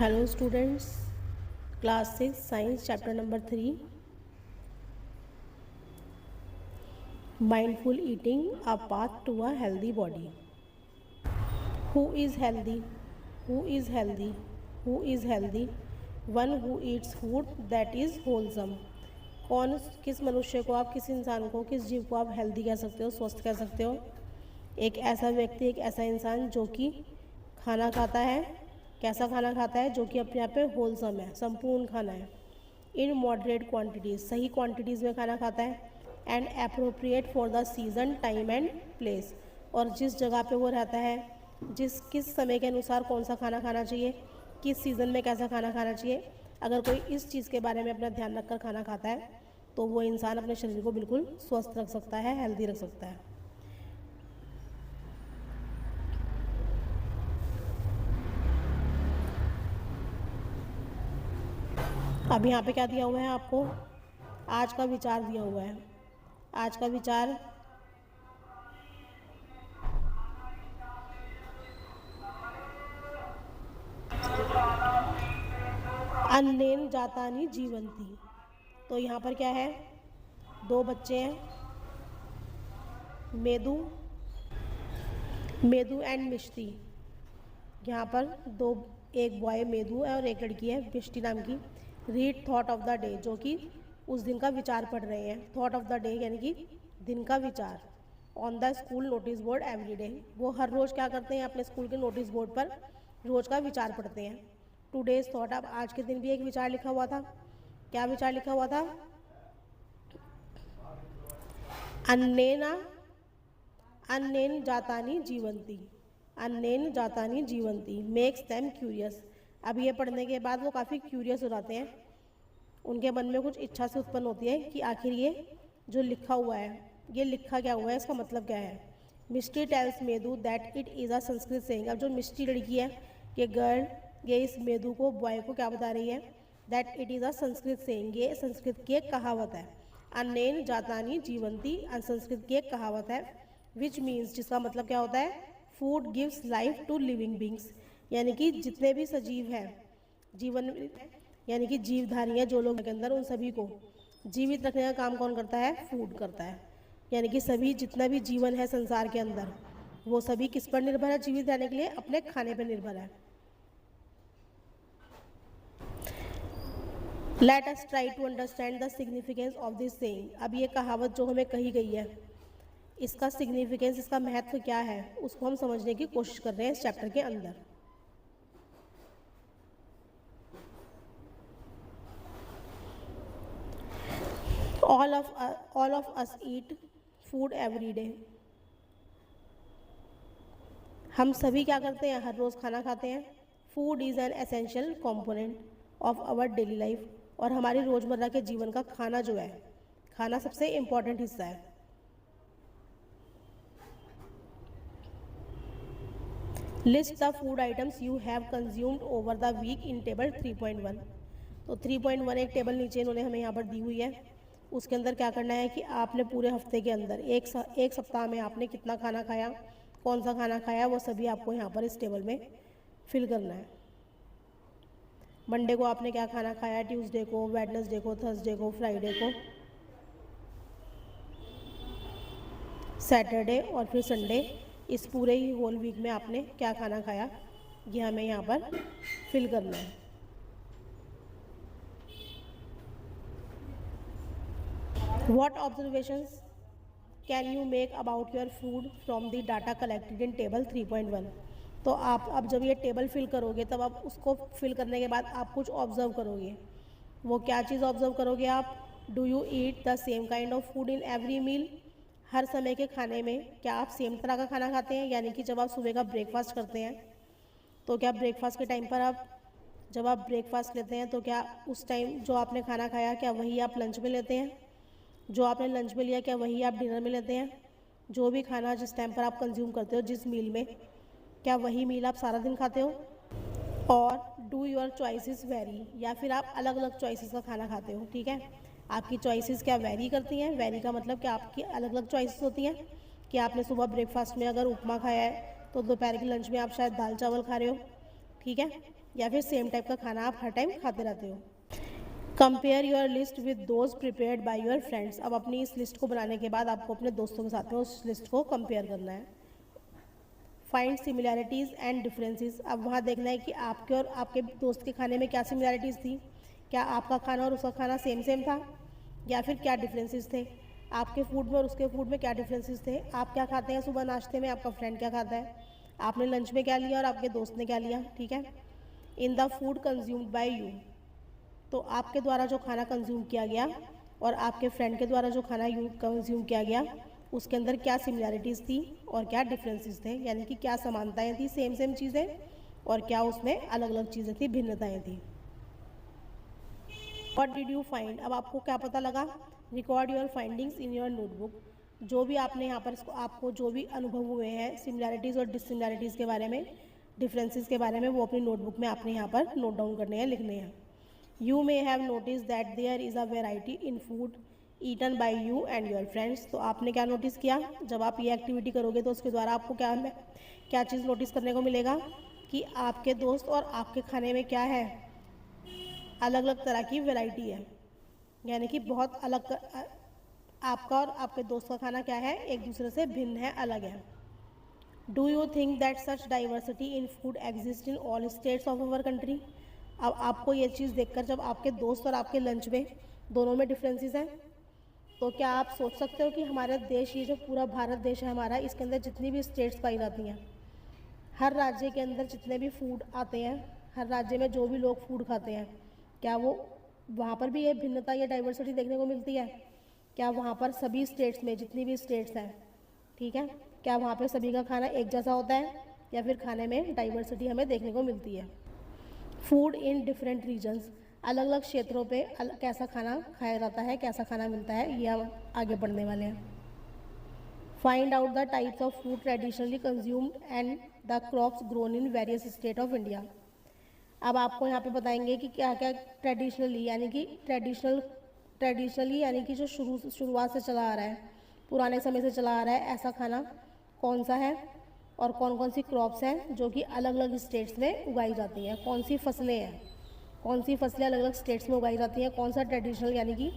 Hello students, class 6 science chapter number 3, mindful eating, a path to a healthy body. Who is healthy? Who is healthy? Who is healthy? One who eats food that is wholesome. कौन, किस मनुष्य को आप, किस इंसान को, किस जीव को आप हेल्दी कह सकते हो, स्वस्थ कह सकते हो? एक ऐसा व्यक्ति, एक ऐसा इंसान जो कि खाना खाता है, कैसा खाना खाता है, जो कि अपने आप पे होलसम है, संपूर्ण खाना है, इन मॉडरेट क्वांटिटीज़, सही क्वांटिटीज़ में खाना खाता है, and appropriate for the season, time and place, और जिस जगह पे वो रहता है, किस समय के अनुसार कौन सा खाना खाना चाहिए, किस सीज़न में कैसा खाना खाना चाहिए, अगर कोई इस चीज़ के बारे में अपना ध्यान रखकर खाना खाता है तो वो इंसान अपने शरीर को बिल्कुल स्वस्थ रख सकता है, हेल्दी रख सकता है। अब यहाँ पे क्या दिया हुआ है आपको? आज का विचार दिया हुआ है। आज का विचार, अन्नेन जातानी जीवंती। तो यहाँ पर क्या है? दो बच्चे हैं, मेदू एंड मिष्टी। यहाँ पर एक बॉय मेदू है और एक लड़की है मिष्टी नाम की। Read thought of the day, जो कि उस दिन का विचार पढ़ रहे हैं। थॉट ऑफ द डे यानी कि दिन का विचार। On the school notice board every day, वो हर रोज़ क्या करते हैं? अपने स्कूल के नोटिस बोर्ड पर रोज़ का विचार पढ़ते हैं। टुडेज थॉट, अब आज के दिन भी एक विचार लिखा हुआ था। क्या विचार लिखा हुआ था? अन्नेन जातानी जीवंती, अन्नेन जातानी जीवंती मेक्स देम क्यूरियस। अब ये पढ़ने के बाद वो काफ़ी क्यूरियस हो जाते हैं, उनके मन में कुछ इच्छा से उत्पन्न होती है कि आखिर ये जो लिखा हुआ है, ये लिखा क्या हुआ है, इसका मतलब क्या है। Mishti tells me that it is a Sanskrit saying. अब जो मिस्टी लड़की है, ये गर्ल, ये इस मेदू को, बॉय को क्या बता रही है? That it is a Sanskrit saying, ये संस्कृत की एक कहावत है। अन्नेन जातानी जीवंती संस्कृत की एक कहावत है, विच मीन्स, जिसका मतलब क्या होता है? Food gives life to living beings, यानी कि जितने भी सजीव हैं, जीवन यानी कि जीवधारी हैं जो लोग के अंदर, उन सभी को जीवित रखने का काम कौन करता है? फूड करता है। यानी कि सभी, जितना भी जीवन है संसार के अंदर, वो सभी किस पर निर्भर है जीवित रहने के लिए? अपने खाने पर निर्भर है। Let us try to understand the significance of this saying. अब ये कहावत जो हमें कही गई है, इसका सिग्निफिकेंस, इसका महत्व क्या है, उसको हम समझने की कोशिश कर रहे हैं इस चैप्टर के अंदर। All of us eat food every day. हम सभी क्या करते हैं? हर रोज़ खाना खाते हैं। Food is an essential component of our daily life, और हमारी रोज़मर्रा के जीवन का खाना जो है, खाना सबसे इम्पॉर्टेंट हिस्सा है। List the food items you have consumed over the week in table 3.1। तो 3.1 एक टेबल नीचे इन्होंने हमें यहाँ पर दी हुई है। उसके अंदर क्या करना है कि आपने पूरे हफ्ते के अंदर, एक सप्ताह में आपने कितना खाना खाया, कौन सा खाना खाया, वो सभी आपको यहाँ पर इस टेबल में फिल करना है। मंडे को आपने क्या खाना खाया, ट्यूसडे को, वेडनेसडे को, थर्सडे को, फ्राइडे को, सैटरडे और फिर संडे, इस पूरे ही होल वीक में आपने क्या खाना खाया, ये हमें यहाँ पर फिल करना है। What observations can you make about your food from the data collected in table 3.1? तो आप अब जब ये टेबल फिल करोगे, तब आप उसको फिल करने के बाद आप कुछ ऑब्जर्व करोगे। वो क्या चीज़ ऑब्जर्व करोगे आप? Do you eat the same kind of food in every meal? हर समय के खाने में क्या आप सेम तरह का खाना खाते हैं? यानी कि जब आप सुबह का ब्रेकफास्ट करते हैं, तो क्या ब्रेकफास्ट के टाइम पर जब आप ब्रेकफास्ट लेते हैं, तो क्या उस टाइम जो आपने खाना खाया, क्या वही आप लंच में लेते हैं? जो आपने लंच में लिया, क्या वही आप डिनर में लेते हैं? जो भी खाना जिस टाइम पर आप कंज्यूम करते हो, जिस मील में, क्या वही मील आप सारा दिन खाते हो? और डू योर चॉइसेस वेरी, या फिर आप अलग अलग चॉइसेस का खाना खाते हो? ठीक है, आपकी चॉइसेस क्या वेरी करती हैं? वेरी का मतलब कि आपकी अलग अलग चॉइसेस होती हैं, कि आपने सुबह ब्रेकफास्ट में अगर उपमा खाया है, तो दोपहर के लंच में आप शायद दाल चावल खा रहे हो। ठीक है, या फिर सेम टाइप का खाना आप हर टाइम खाते रहते हो। Compare your list with those prepared by your friends. अब अपनी इस लिस्ट को बनाने के बाद आपको अपने दोस्तों के साथ में उस लिस्ट को कंपेयर करना है। Find similarities and differences. अब वहाँ देखना है कि आपके और आपके दोस्त के खाने में क्या सिमिलैरिटीज़ थी, क्या आपका खाना और उसका खाना सेम सेम था, या फिर क्या डिफरेंसेस थे, आपके फूड में और उसके फूड में क्या डिफरेंसेस थे। आप क्या खाते हैं सुबह नाश्ते में, आपका फ्रेंड क्या खाता है, आपने लंच में क्या लिया और आपके दोस्त ने क्या लिया, ठीक है। In the food consumed by you. तो आपके द्वारा जो खाना कंज्यूम किया गया और आपके फ्रेंड के द्वारा जो खाना कंज्यूम किया गया, उसके अंदर क्या सिमिलैरिटीज़ थी और क्या डिफरेंसेस थे, यानी कि क्या समानताएं थी, सेम सेम चीज़ें, और क्या उसमें अलग अलग चीज़ें थी, भिन्नताएं थी। What did you find. अब आपको क्या पता लगा। Record your findings in your notebook. जो भी आपने यहाँ पर आपको जो भी अनुभव हुए हैं सिमिलैरिटीज़ और डिससिमिलैरिटीज़ के बारे में, डिफरेंसेस के बारे में, वो अपनी नोटबुक में आपने यहाँ पर नोट डाउन करने हैं, लिखने हैं। You may have notice that there is a variety in food eaten by you and your friends. तो आपने क्या नोटिस किया, जब आप ये एक्टिविटी करोगे तो उसके द्वारा आपको क्या चीज़ नोटिस करने को मिलेगा कि आपके दोस्त और आपके खाने में क्या है, अलग अलग तरह की वैरायटी है, यानी कि बहुत अलग आपका और आपके दोस्त का खाना क्या है, एक दूसरे से भिन्न है, अलग है। Do you think that such diversity in food exist in all states of our country. अब आपको ये चीज़ देखकर जब आपके दोस्त और आपके लंच में दोनों में डिफरेंसेस हैं, तो क्या आप सोच सकते हो कि हमारे देश, ये जो पूरा भारत देश है हमारा, इसके अंदर जितनी भी स्टेट्स पाई जाती हैं, हर राज्य के अंदर जितने भी फूड आते हैं, हर राज्य में जो भी लोग फूड खाते हैं, क्या वो वहाँ पर भी ये भिन्नता, ये डाइवर्सिटी देखने को मिलती है। क्या वहाँ पर सभी स्टेट्स में, जितनी भी स्टेट्स हैं, ठीक है, क्या वहाँ पे सभी का खाना एक जैसा होता है, या फिर खाने में डाइवर्सिटी हमें देखने को मिलती है। Food in different regions. अलग अलग क्षेत्रों पे कैसा खाना खाया जाता है, कैसा खाना मिलता है, ये हम आगे बढ़ने वाले हैं। Find out the types of food traditionally consumed and the crops grown in various state of India. अब आपको यहाँ पे बताएंगे कि क्या क्या ट्रेडिशनली, यानी कि ट्रेडिशनली यानी कि जो शुरुआत से चला आ रहा है, पुराने समय से चला आ रहा है, ऐसा खाना कौन सा है, और कौन कौन सी क्रॉप्स हैं जो कि अलग अलग स्टेट्स में उगाई जाती हैं, कौन सी फसलें हैं, कौन सी फसलें अलग अलग स्टेट्स में उगाई जाती हैं, कौन सा ट्रेडिशनल यानी कि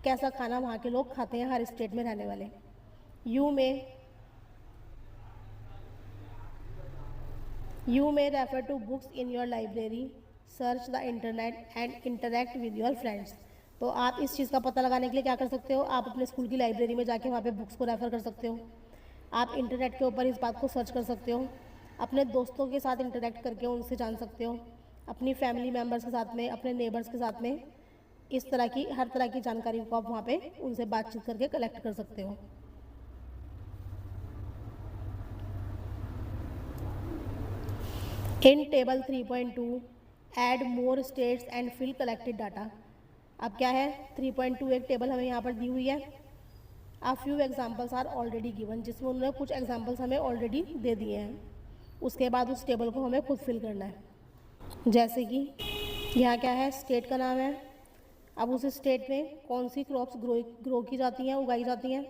कैसा खाना वहाँ के लोग खाते हैं, हर स्टेट में रहने वाले। You may refer to books in your library, search the internet and interact with your friends। तो आप इस चीज़ का पता लगाने के लिए क्या कर सकते हो, आप अपने स्कूल की लाइब्रेरी में जाके वहाँ पे बुक्स को रेफ़र कर सकते हो, आप इंटरनेट के ऊपर इस बात को सर्च कर सकते हो, अपने दोस्तों के साथ इंटरेक्ट करके उनसे जान सकते हो, अपनी फैमिली मेम्बर्स के साथ में, अपने नेबर्स के साथ में, इस तरह की हर तरह की जानकारी को आप वहाँ पे उनसे बातचीत करके कलेक्ट कर सकते हो। In table 3.2 add more states and fill collected data. अब क्या है, 3.2 एक टेबल हमें यहाँ पर दी हुई है। A few examples are already given, जिसमें उन्होंने कुछ एग्जाम्पल्स हमें ऑलरेडी दे दिए हैं। उसके बाद उस टेबल को हमें खुद फिल करना है। जैसे कि यहाँ क्या है, स्टेट का नाम है। अब उस स्टेट में कौन सी क्रॉप्स ग्रो की जाती हैं, उगाई जाती हैं,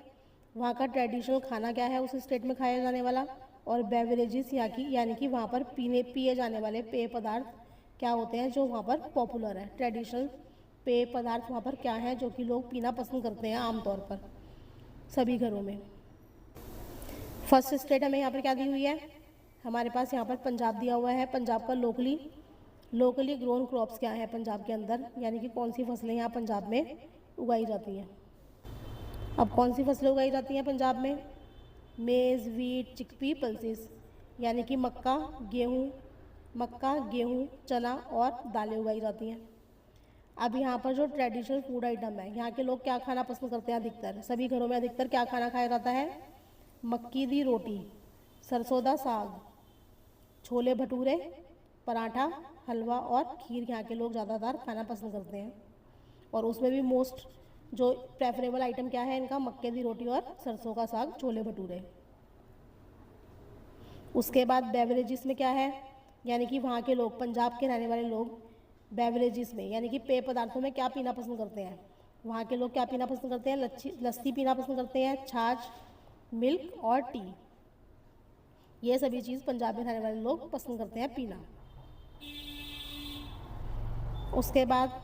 वहाँ का ट्रेडिशनल खाना क्या है उस स्टेट में खाया जाने वाला, और बेवरेजेस यहाँ की, यानी कि वहाँ पर पिए जाने वाले पेय पदार्थ क्या होते हैं जो वहाँ पर पॉपुलर है, ट्रेडिशनल पेय पदार्थ वहाँ पर क्या हैं जो कि लोग पीना पसंद करते हैं आमतौर पर सभी घरों में। फर्स्ट स्टेट हमें यहाँ पर क्या दी हुई है, हमारे पास यहाँ पर पंजाब दिया हुआ है। पंजाब का लोकली ग्रोन क्रॉप्स क्या है पंजाब के अंदर, यानी कि कौन सी फसलें यहाँ पंजाब में उगाई जाती हैं। अब कौन सी फसलें उगाई जाती हैं पंजाब में, मेज़, वीट, चिकपी, पल्सेस, यानी कि मक्का, गेहूँ, चना और दालें उगाई जाती हैं। अब यहाँ पर जो ट्रेडिशनल फूड आइटम है, यहाँ के लोग क्या खाना पसंद करते हैं, अधिकतर सभी घरों में अधिकतर क्या खाना खाया जाता है, मक्की दी रोटी, सरसों दा साग, छोले भटूरे, पराठा, हलवा और खीर यहाँ के लोग ज़्यादातर खाना पसंद करते हैं। और उसमें भी मोस्ट जो प्रेफरेबल आइटम क्या है इनका, मक्के दी रोटी और सरसों का साग, छोले भटूरे। उसके बाद बेवरेजेस में क्या है, यानी कि वहाँ के लोग, पंजाब के रहने वाले लोग बेवरेजेस में यानी कि पेय पदार्थों में क्या पीना पसंद करते हैं, वहाँ के लोग क्या पीना पसंद करते हैं, लस्सी पीना पसंद करते हैं, छाछ, मिल्क और टी, ये सभी चीज़ पंजाब में रहने वाले लोग पसंद करते हैं पीना। उसके बाद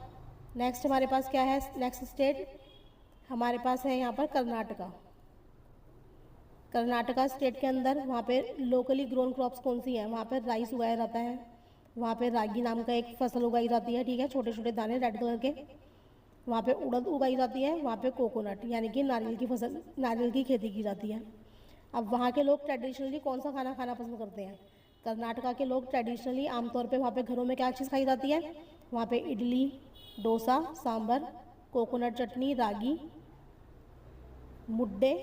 नेक्स्ट हमारे पास क्या है, नेक्स्ट स्टेट हमारे पास है यहाँ पर कर्नाटका। कर्नाटका स्टेट के अंदर वहाँ पे लोकली ग्रोन क्रॉप्स कौन सी हैं, वहाँ पे राइस उगाया जाता है, वहाँ पे रागी नाम का एक फसल उगाई जाती है, ठीक है, छोटे छोटे दाने रेड कलर के। वहाँ पे उड़द उगाई जाती है, वहाँ पे कोकोनट यानी कि नारियल की फसल, नारियल की खेती की जाती है। अब वहाँ के लोग ट्रेडिशनली कौन सा खाना खाना पसंद करते हैं, कर्नाटका के लोग ट्रेडिशनली आमतौर पे वहाँ पे घरों में क्या चीज़ खाई जाती है, वहाँ पे इडली, डोसा, सांभर, कोकोनट चटनी, रागी, मुद्दे,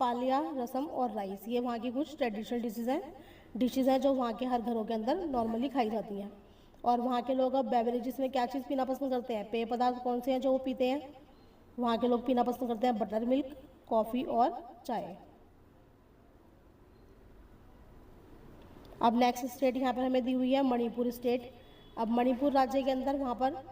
पालिया, रसम और राइस, ये वहाँ की कुछ ट्रेडिशनल डिशेज़ हैं जो वहाँ के हर घरों के अंदर नॉर्मली खाई जाती हैं। और वहाँ के लोग अब बेवरेजेस में क्या चीज़ पीना पसंद करते हैं, पेय पदार्थ कौन से हैं जो वो पीते हैं, वहाँ के लोग पीना पसंद करते हैं बटर मिल्क, कॉफ़ी और चाय। अब नेक्स्ट स्टेट यहाँ पर हमें दी हुई है मणिपुर स्टेट। अब मणिपुर राज्य के अंदर वहाँ पर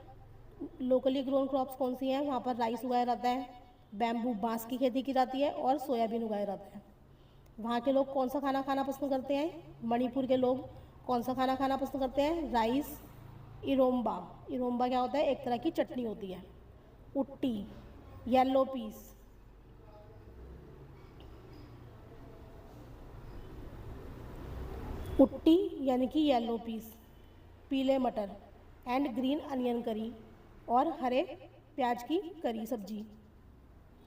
लोकली ग्रोन क्रॉप्स कौन सी हैं, वहाँ पर राइस उगाया जाता है, बैम्बू बांस की खेती की जाती है और सोयाबीन उगाया जाता है। वहाँ के लोग कौन सा खाना खाना पसंद करते हैं, मणिपुर के लोग कौन सा खाना खाना पसंद करते हैं, राइस, इरोम्बा, इरोम्बा क्या होता है, एक तरह की चटनी होती है, उट्टी, येलो पीस, उट्टी यानी कि येलो पीस, पीले मटर एंड ग्रीन अनियन करी और हरे प्याज की करी सब्जी,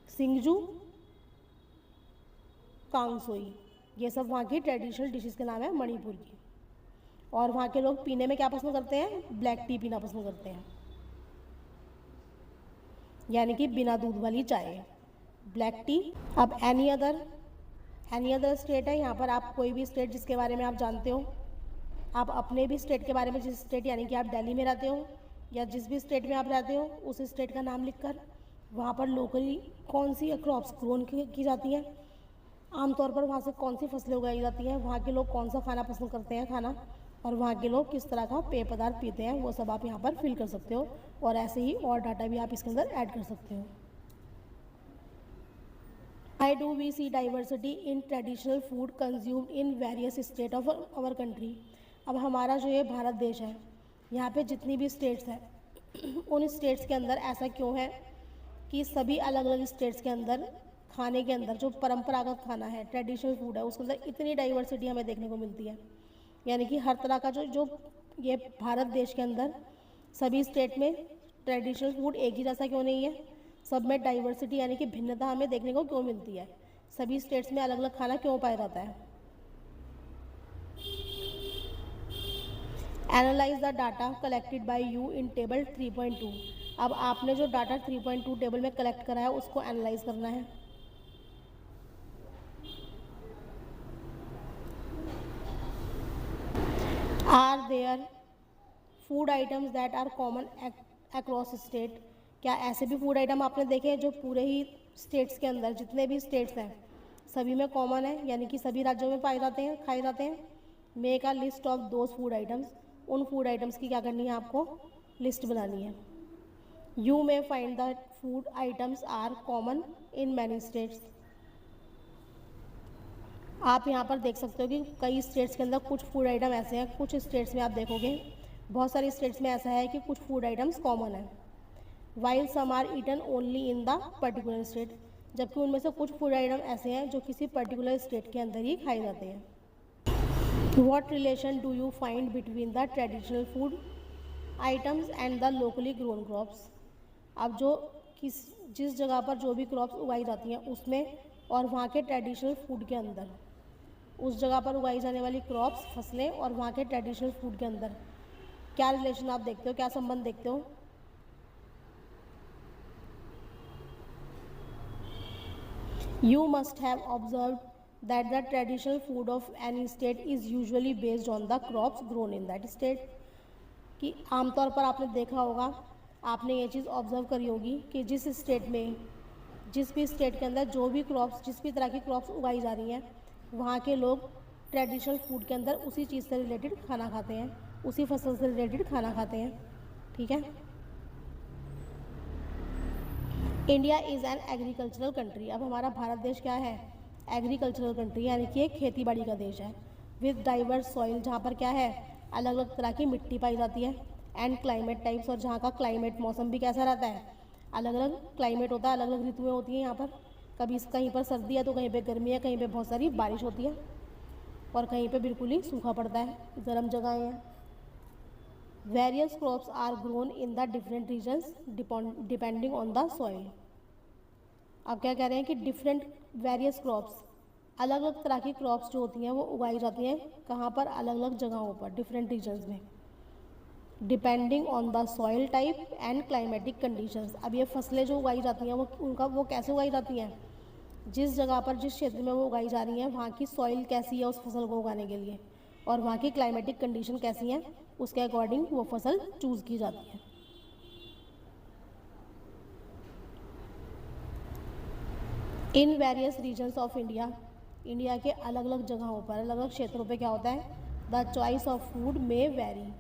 सिंगजू, कांगसोई, ये सब वहाँ की ट्रेडिशनल डिशेस के नाम है मणिपुर की। और वहाँ के लोग पीने में क्या पसंद करते हैं, ब्लैक टी पीना पसंद करते हैं, यानी कि बिना दूध वाली चाय, ब्लैक टी। अब एनी अदर स्टेट है, यहाँ पर आप कोई भी स्टेट जिसके बारे में आप जानते हो, आप अपने भी स्टेट के बारे में, जिस स्टेट यानी कि आप दिल्ली में रहते हो या जिस भी स्टेट में आप रहते हो उस स्टेट का नाम लिखकर वहाँ पर लोकली कौन सी क्रॉप्स ग्रोन की जाती हैं, आमतौर पर वहाँ से कौन सी फसलें उगाई जाती हैं, वहाँ के लोग कौन सा खाना पसंद करते हैं खाना, और वहाँ के लोग किस तरह का पेय पदार्थ पीते हैं, वो सब आप यहाँ पर फिल कर सकते हो। और ऐसे ही और डाटा भी आप इसके अंदर ऐड कर सकते हो। Why do we see diversity in traditional food consumed in various states of our country? अब हमारा जो ये भारत देश है, यहाँ पे जितनी भी स्टेट्स हैं उन स्टेट्स के अंदर ऐसा क्यों है कि सभी अलग अलग स्टेट्स के अंदर खाने के अंदर जो परंपरागत खाना है, ट्रेडिशनल फूड है, उसके अंदर इतनी डाइवर्सिटी हमें देखने को मिलती है। यानी कि हर तरह का जो ये भारत देश के अंदर सभी स्टेट में ट्रेडिशनल फूड एक ही जैसा क्यों नहीं है, सब में डाइवर्सिटी यानी कि भिन्नता हमें देखने को क्यों मिलती है, सभी स्टेट्स में अलग अलग खाना क्यों पाया जाता है। Analyse the data collected by you in table 3.2। अब आपने जो डाटा 3.2 टेबल में कलेक्ट करा है उसको एनालाइज करना है। Are there food items that are common across state. क्या ऐसे भी फूड आइटम आपने देखे हैं जो पूरे ही स्टेट्स के अंदर, जितने भी स्टेट्स हैं सभी में कॉमन है, यानी कि सभी राज्यों में पाए जाते हैं, खाए जाते हैं। Make a list of those food items. उन फूड आइटम्स की क्या करनी है, आपको लिस्ट बनानी है। You may find the food items are common in many states. आप यहाँ पर देख सकते हो कि कई स्टेट्स के अंदर कुछ फूड आइटम ऐसे हैं, कुछ स्टेट्स में आप देखोगे बहुत सारी स्टेट्स में ऐसा है कि कुछ फूड आइटम्स कॉमन है, while some are eaten only in the particular state, जबकि उनमें से कुछ फूड आइटम ऐसे हैं जो किसी पर्टिकुलर स्टेट के अंदर ही खाए जाते हैं। What relation do you find between the traditional food items and the locally grown crops. अब जिस जगह पर जो भी क्रॉप्स उगाई जाती हैं उसमें और वहाँ के ट्रेडिशनल फूड के अंदर, उस जगह पर उगाई जाने वाली क्रॉप्स, फसलें और वहाँ के ट्रेडिशनल फूड के अंदर क्या रिलेशन आप देखते हो, क्या संबंध देखते हो। You must have observed that the traditional food of any state is usually based on the crops grown in that state। कि आमतौर पर आपने देखा होगा, आपने ये चीज़ ऑब्जर्व करी होगी कि जिस स्टेट में, जिस भी स्टेट के अंदर जो भी क्रॉप्स, जिस भी तरह की क्रॉप्स उगाई जा रही हैं, वहाँ के लोग ट्रेडिशनल फूड के अंदर उसी चीज़ से रिलेटेड खाना खाते हैं, उसी फसल से रिलेटेड खाना खाते हैं। ठीक है। India is an agricultural country. अब हमारा भारत देश क्या है, एग्रीकल्चरल कंट्री, यानी कि एक खेती बाड़ी का देश है। विद डाइवर्स सॉइल, जहाँ पर क्या है, अलग अलग तरह की मिट्टी पाई जाती है। एंड क्लाइमेट टाइप्स, और जहाँ का क्लाइमेट मौसम भी कैसा रहता है, अलग अलग क्लाइमेट होता है, अलग अलग ऋतुएँ होती हैं यहाँ पर। कभी कहीं पर सर्दी है तो कहीं पे गर्मी है, कहीं पे बहुत सारी बारिश होती है, और कहीं पे बिल्कुल ही सूखा पड़ता है, गर्म जगहें हैं। Various crops are grown in the different regions depending on the soil. अब क्या कह रहे हैं कि डिफरेंट वेरियस क्रॉप्स, अलग अलग तरह की क्रॉप्स जो होती हैं वो उगाई जाती हैं कहाँ पर, अलग अलग जगहों पर, डिफरेंट रीजन्स में, depending on the soil type and climatic conditions. अब ये फसलें जो उगाई जाती हैं वो कैसे उगाई जाती हैं, जिस जगह पर, जिस क्षेत्र में वो उगाई जा रही हैं वहाँ की सॉइल कैसी है उस फसल को उगाने के लिए, और वहाँ की क्लाइमेटिक कंडीशन कैसी हैं, उसके अकॉर्डिंग वो फसल चूज़ की जाती है। In various regions of India, India के अलग अलग जगहों पर, अलग अलग क्षेत्रों पे क्या होता है, द चॉइस ऑफ फूड में वेरी।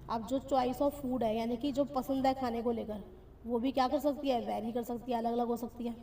अब जो चॉइस ऑफ फूड है, यानी कि जो पसंद है खाने को लेकर, वो भी क्या कर सकती है, वेरी कर सकती है, अलग अलग हो सकती है।